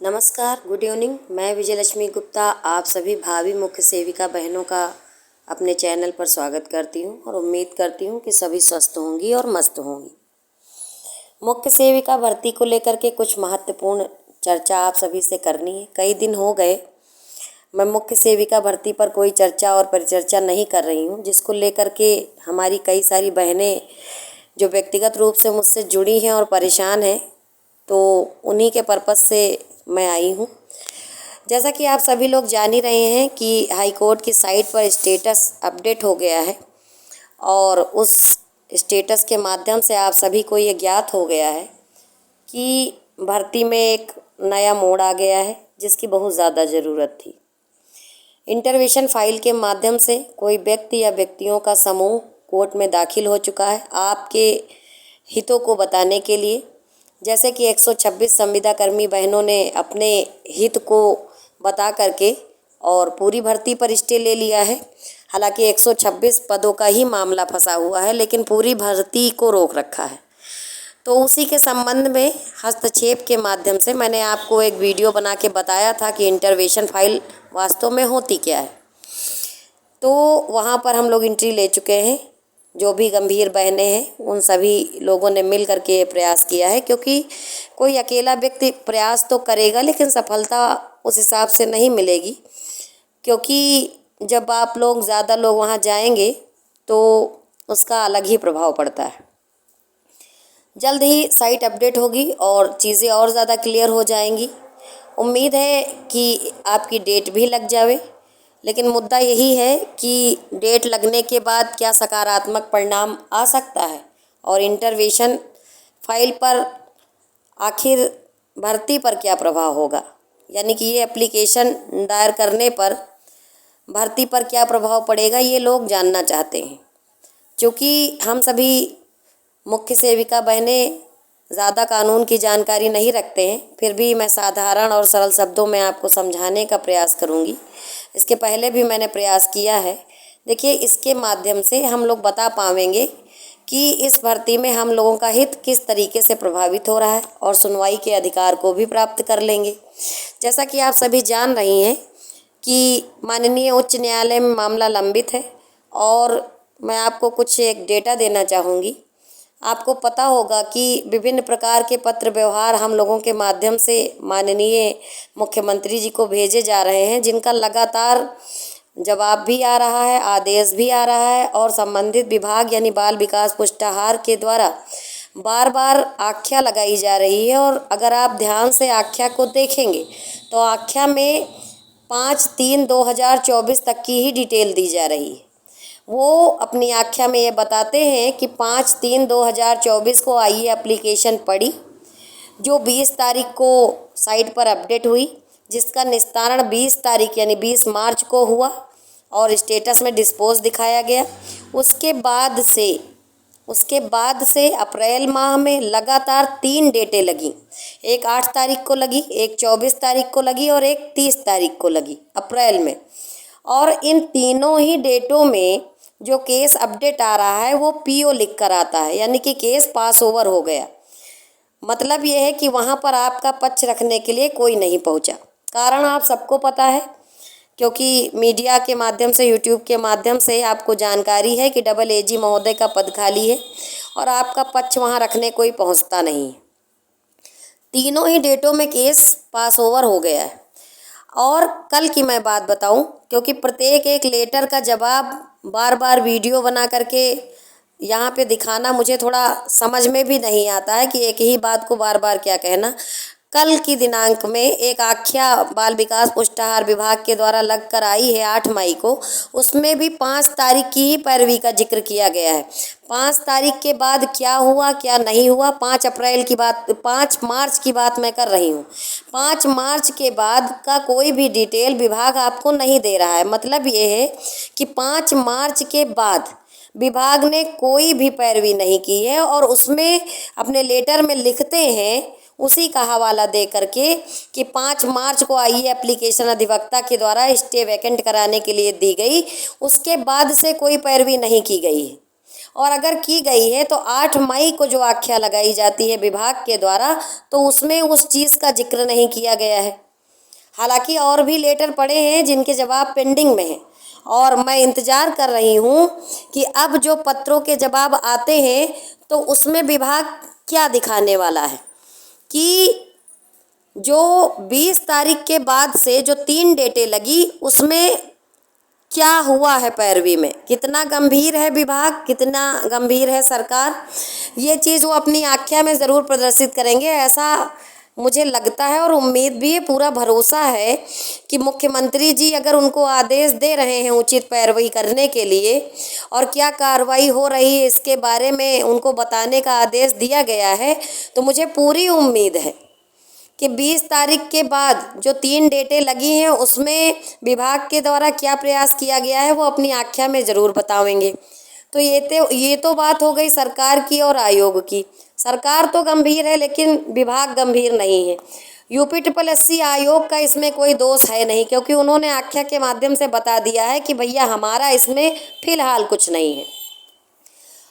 नमस्कार, good evening. मैं विजयलक्ष्मी गुप्ता आप सभी भावी मुख्य सेविका बहनों का अपने चैनल पर स्वागत करती हूं और उम्मीद करती हूं कि सभी स्वस्थ होंगी और मस्त होंगी। मुख्य सेविका भर्ती को लेकर के कुछ महत्वपूर्ण चर्चा आप सभी से करनी है। कई दिन हो गए मैं मुख्य सेविका भर्ती पर कोई चर्चा और परिचर्चा नहीं कर रही हूं, जिसको लेकर के हमारी कई सारी बहनें जो व्यक्तिगत रूप से मुझसे जुड़ी हैं और परेशान हैं, तो उन्हीं के पर्पज़ से मैं आई हूँ। जैसा कि आप सभी लोग जान ही रहे हैं कि हाई कोर्ट की साइट पर स्टेटस अपडेट हो गया है और उस स्टेटस के माध्यम से आप सभी को ये ज्ञात हो गया है कि भर्ती में एक नया मोड़ आ गया है, जिसकी बहुत ज़्यादा ज़रूरत थी। इंटरवेंशन फाइल के माध्यम से कोई व्यक्ति या व्यक्तियों का समूह कोर्ट में दाखिल हो चुका है आपके हितों को बताने के लिए। जैसे कि 126 संविदा कर्मी बहनों ने अपने हित को बता करके और पूरी भर्ती पर स्टे ले लिया है। हालांकि 126 पदों का ही मामला फंसा हुआ है, लेकिन पूरी भर्ती को रोक रखा है। तो उसी के संबंध में हस्तक्षेप के माध्यम से मैंने आपको एक वीडियो बना के बताया था कि इंटरवेंशन फाइल वास्तव में होती क्या है। तो वहाँ पर हम लोग एंट्री ले चुके हैं। जो भी गंभीर बहनें हैं उन सभी लोगों ने मिल करके ये प्रयास किया है, क्योंकि कोई अकेला व्यक्ति प्रयास तो करेगा लेकिन सफलता उस हिसाब से नहीं मिलेगी, क्योंकि जब आप लोग ज़्यादा लोग वहाँ जाएंगे तो उसका अलग ही प्रभाव पड़ता है। जल्द ही साइट अपडेट होगी और चीज़ें और ज़्यादा क्लियर हो जाएंगी। उम्मीद है कि आपकी डेट भी लग जावे, लेकिन मुद्दा यही है कि डेट लगने के बाद क्या सकारात्मक परिणाम आ सकता है और इंटरवेंशन फाइल पर आखिर भर्ती पर क्या प्रभाव होगा, यानी कि ये एप्लीकेशन दायर करने पर भर्ती पर क्या प्रभाव पड़ेगा, ये लोग जानना चाहते हैं। क्योंकि हम सभी मुख्य सेविका बहनें ज़्यादा कानून की जानकारी नहीं रखते हैं, फिर भी मैं साधारण और सरल शब्दों में आपको समझाने का प्रयास करूंगी। इसके पहले भी मैंने प्रयास किया है। देखिए, इसके माध्यम से हम लोग बता पाएंगे कि इस भर्ती में हम लोगों का हित किस तरीके से प्रभावित हो रहा है और सुनवाई के अधिकार को भी प्राप्त कर लेंगे। जैसा कि आप सभी जान रही हैं कि माननीय उच्च न्यायालय में मामला लंबित है और मैं आपको कुछ एक डेटा देना चाहूँगी। आपको पता होगा कि विभिन्न प्रकार के पत्र व्यवहार हम लोगों के माध्यम से माननीय मुख्यमंत्री जी को भेजे जा रहे हैं, जिनका लगातार जवाब भी आ रहा है, आदेश भी आ रहा है और संबंधित विभाग यानी बाल विकास पुष्टाहार के द्वारा बार बार आख्या लगाई जा रही है। और अगर आप ध्यान से आख्या को देखेंगे तो आख्या में 5/3/2024 तक की ही डिटेल दी जा रही है। वो अपनी आख्या में ये बताते हैं कि 5/3/2024 को आई एप्लीकेशन पड़ी, जो 20 तारीख को साइट पर अपडेट हुई, जिसका निस्तारण 20 तारीख यानी 20 मार्च को हुआ और स्टेटस में डिस्पोज दिखाया गया। उसके बाद से अप्रैल माह में लगातार 3 डेटें लगी। एक 8 तारीख को लगी, एक 24 तारीख को लगी और एक 30 तारीख को लगी अप्रैल में। और इन तीनों ही डेटों में जो केस अपडेट आ रहा है वो पीओ लिख कर आता है, यानी कि केस पास ओवर हो गया। मतलब ये है कि वहाँ पर आपका पक्ष रखने के लिए कोई नहीं पहुँचा। कारण आप सबको पता है, क्योंकि मीडिया के माध्यम से, यूट्यूब के माध्यम से आपको जानकारी है कि डबल एजी महोदय का पद खाली है और आपका पक्ष वहाँ रखने कोई पहुँचता नहीं है। तीनों ही डेटों में केस पास ओवर हो गया है। और कल की मैं बात बताऊं, क्योंकि प्रत्येक एक लेटर का जवाब बार बार वीडियो बना करके यहाँ पे दिखाना मुझे थोड़ा समझ में भी नहीं आता है कि एक ही बात को बार बार क्या कहना। कल की दिनांक में एक आख्या बाल विकास पुष्टाहार विभाग के द्वारा लग कर आई है 8 मई को, उसमें भी 5 तारीख की ही पैरवी का जिक्र किया गया है। 5 तारीख के बाद क्या हुआ क्या नहीं हुआ, 5 मार्च की बात मैं कर रही हूँ। 5 मार्च के बाद का कोई भी डिटेल विभाग आपको नहीं दे रहा है। मतलब ये है कि 5 मार्च के बाद विभाग ने कोई भी पैरवी नहीं की है और उसमें अपने लेटर में लिखते हैं, उसी का हवाला दे करके कि 5 मार्च को आई एप्लीकेशन अधिवक्ता के द्वारा स्टे वैकेंट कराने के लिए दी गई, उसके बाद से कोई पैरवी नहीं की गई है। और अगर की गई है तो 8 मई को जो आख्या लगाई जाती है विभाग के द्वारा, तो उसमें उस चीज़ का जिक्र नहीं किया गया है। हालांकि और भी लेटर पड़े हैं जिनके जवाब पेंडिंग में हैं, और मैं इंतज़ार कर रही हूँ कि अब जो पत्रों के जवाब आते हैं तो उसमें विभाग क्या दिखाने वाला है कि जो 20 तारीख के बाद से जो 3 डेटें लगी उसमें क्या हुआ है पैरवी में, कितना गंभीर है विभाग, कितना गंभीर है सरकार। ये चीज़ वो अपनी आख्या में ज़रूर प्रदर्शित करेंगे, ऐसा मुझे लगता है और उम्मीद भी है, पूरा भरोसा है कि मुख्यमंत्री जी अगर उनको आदेश दे रहे हैं उचित पैरवी करने के लिए और क्या कार्रवाई हो रही है इसके बारे में उनको बताने का आदेश दिया गया है, तो मुझे पूरी उम्मीद है कि 20 तारीख के बाद जो 3 डेटें लगी हैं उसमें विभाग के द्वारा क्या प्रयास किया गया है वो अपनी आख्या में ज़रूर बतावेंगे। तो ये तो बात हो गई सरकार की और आयोग की। सरकार तो गंभीर है लेकिन विभाग गंभीर नहीं है। UPSSC आयोग का इसमें कोई दोष है नहीं, क्योंकि उन्होंने आख्या के माध्यम से बता दिया है कि भैया हमारा इसमें फ़िलहाल कुछ नहीं है।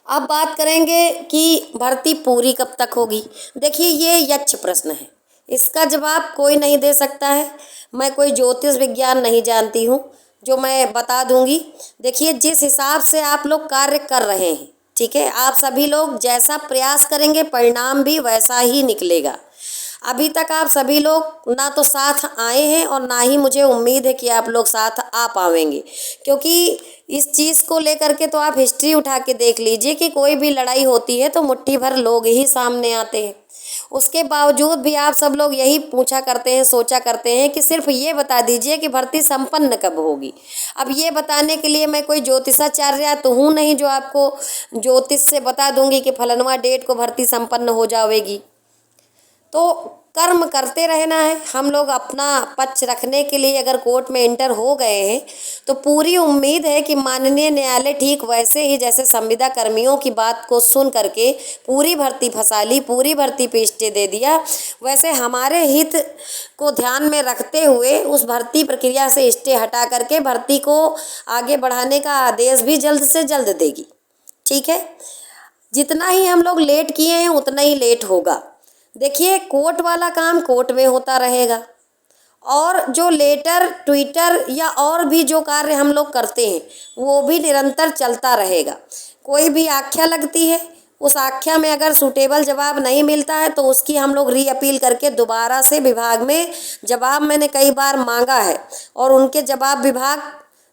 अब बात करेंगे कि भर्ती पूरी कब तक होगी। देखिए, ये यक्ष प्रश्न है, इसका जवाब कोई नहीं दे सकता है। मैं कोई ज्योतिष विज्ञान नहीं जानती हूँ जो मैं बता दूंगी। देखिए, जिस हिसाब से आप लोग कार्य कर रहे हैं, ठीक है, आप सभी लोग जैसा प्रयास करेंगे परिणाम भी वैसा ही निकलेगा। अभी तक आप सभी लोग ना तो साथ आए हैं और ना ही मुझे उम्मीद है कि आप लोग साथ आ पाएंगे, क्योंकि इस चीज़ को लेकर के तो आप हिस्ट्री उठा के देख लीजिए कि कोई भी लड़ाई होती है तो मुट्ठी भर लोग ही सामने आते हैं। उसके बावजूद भी आप सब लोग यही पूछा करते हैं, सोचा करते हैं कि सिर्फ ये बता दीजिए कि भर्ती संपन्न कब होगी। अब ये बताने के लिए मैं कोई ज्योतिषाचार्य तो हूँ नहीं जो आपको ज्योतिष से बता दूंगी कि फलनवा डेट को भर्ती संपन्न हो जाएगी। तो कर्म करते रहना है। हम लोग अपना पक्ष रखने के लिए अगर कोर्ट में एंटर हो गए हैं तो पूरी उम्मीद है कि माननीय न्यायालय ठीक वैसे ही जैसे संविदा कर्मियों की बात को सुन करके पूरी भर्ती फंसा ली, पूरी भर्ती पे स्टे दे दिया, वैसे हमारे हित को ध्यान में रखते हुए उस भर्ती प्रक्रिया से स्टे हटा करके भर्ती को आगे बढ़ाने का आदेश भी जल्द से जल्द देगी। ठीक है, जितना ही हम लोग लेट किए हैं उतना ही लेट होगा। देखिए, कोर्ट वाला काम कोर्ट में होता रहेगा और जो लेटर, ट्विटर या और भी जो कार्य हम लोग करते हैं वो भी निरंतर चलता रहेगा। कोई भी आख्या लगती है, उस आख्या में अगर सूटेबल जवाब नहीं मिलता है तो उसकी हम लोग री अपील करके दोबारा से विभाग में जवाब मैंने कई बार मांगा है और उनके जवाब विभाग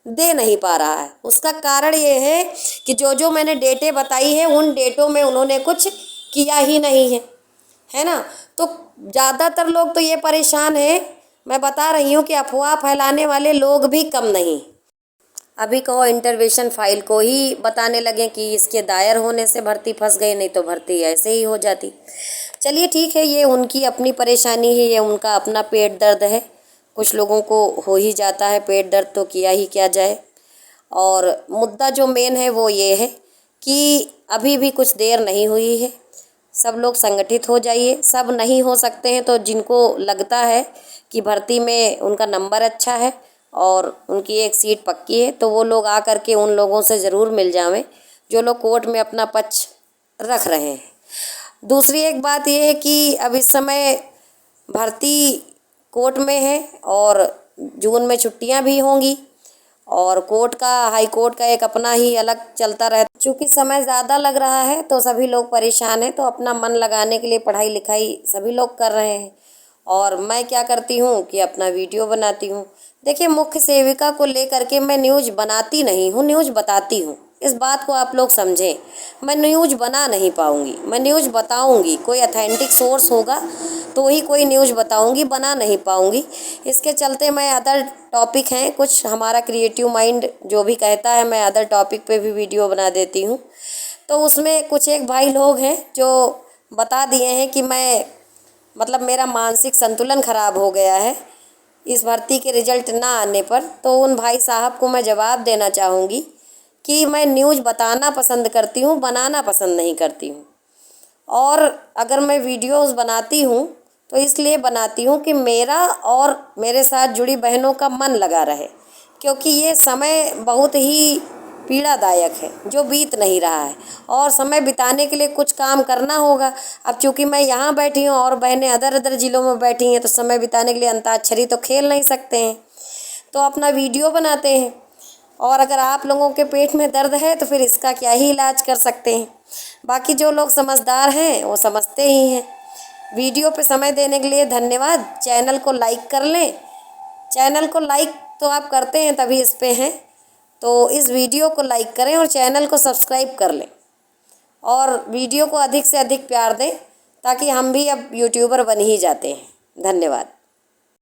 दे नहीं पा रहा है। उसका कारण ये है कि जो मैंने डेटें बताई है उन डेटों में उन्होंने कुछ किया ही नहीं है ना। तो ज़्यादातर लोग तो ये परेशान हैं, मैं बता रही हूँ कि अफवाह फैलाने वाले लोग भी कम नहीं। अभी कहो इंटरवेंशन फाइल को ही बताने लगे कि इसके दायर होने से भर्ती फंस गई, नहीं तो भर्ती ऐसे ही हो जाती। चलिए ठीक है, ये उनकी अपनी परेशानी है, ये उनका अपना पेट दर्द है। कुछ लोगों को हो ही जाता है पेट दर्द, तो किया ही क्या जाए। और मुद्दा जो मेन है वो ये है कि अभी भी कुछ देर नहीं हुई है, सब लोग संगठित हो जाइए। सब नहीं हो सकते हैं तो जिनको लगता है कि भर्ती में उनका नंबर अच्छा है और उनकी एक सीट पक्की है तो वो लोग आ करके उन लोगों से ज़रूर मिल जावें जो लोग कोर्ट में अपना पक्ष रख रहे हैं। दूसरी एक बात यह है कि अब इस समय भर्ती कोर्ट में है और जून में छुट्टियां भी होंगी और कोर्ट का, हाई कोर्ट का एक अपना ही अलग चलता रहता। चूँकि समय ज़्यादा लग रहा है तो सभी लोग परेशान हैं, तो अपना मन लगाने के लिए पढ़ाई लिखाई सभी लोग कर रहे हैं और मैं क्या करती हूँ कि अपना वीडियो बनाती हूँ। देखिए, मुख्य सेविका को लेकर के मैं न्यूज़ बनाती नहीं हूँ, न्यूज़ बताती हूँ। इस बात को आप लोग समझें। मैं न्यूज़ बना नहीं पाऊँगी, मैं न्यूज़ बताऊँगी, कोई अथेंटिक सोर्स होगा तो ही कोई न्यूज़ बताऊँगी, बना नहीं पाऊँगी। इसके चलते मैं अदर टॉपिक हैं कुछ, हमारा क्रिएटिव माइंड जो भी कहता है मैं अदर टॉपिक पे भी वीडियो बना देती हूँ। तो उसमें कुछ एक भाई लोग हैं जो बता दिए हैं कि मैं मतलब मेरा मानसिक संतुलन ख़राब हो गया है इस भर्ती के रिज़ल्ट ना आने पर। तो उन भाई साहब को मैं जवाब देना चाहूँगी कि मैं न्यूज़ बताना पसंद करती हूँ, बनाना पसंद नहीं करती हूँ। और अगर मैं वीडियोस बनाती हूँ तो इसलिए बनाती हूँ कि मेरा और मेरे साथ जुड़ी बहनों का मन लगा रहे, क्योंकि ये समय बहुत ही पीड़ादायक है, जो बीत नहीं रहा है, और समय बिताने के लिए कुछ काम करना होगा। अब चूँकि मैं यहाँ बैठी हूँ और बहनें अदर अदर ज़िलों में बैठी हैं, तो समय बिताने के लिए अंताक्षरी तो खेल नहीं सकते हैं, तो अपना वीडियो बनाते हैं। और अगर आप लोगों के पेट में दर्द है तो फिर इसका क्या ही इलाज कर सकते हैं। बाकी जो लोग समझदार हैं वो समझते ही हैं। वीडियो पे समय देने के लिए धन्यवाद। चैनल को लाइक कर लें। चैनल को लाइक तो आप करते हैं तभी इस पे हैं, तो इस वीडियो को लाइक करें और चैनल को सब्सक्राइब कर लें और वीडियो को अधिक से अधिक प्यार दें, ताकि हम भी अब यूट्यूबर बन ही जाते हैं। धन्यवाद।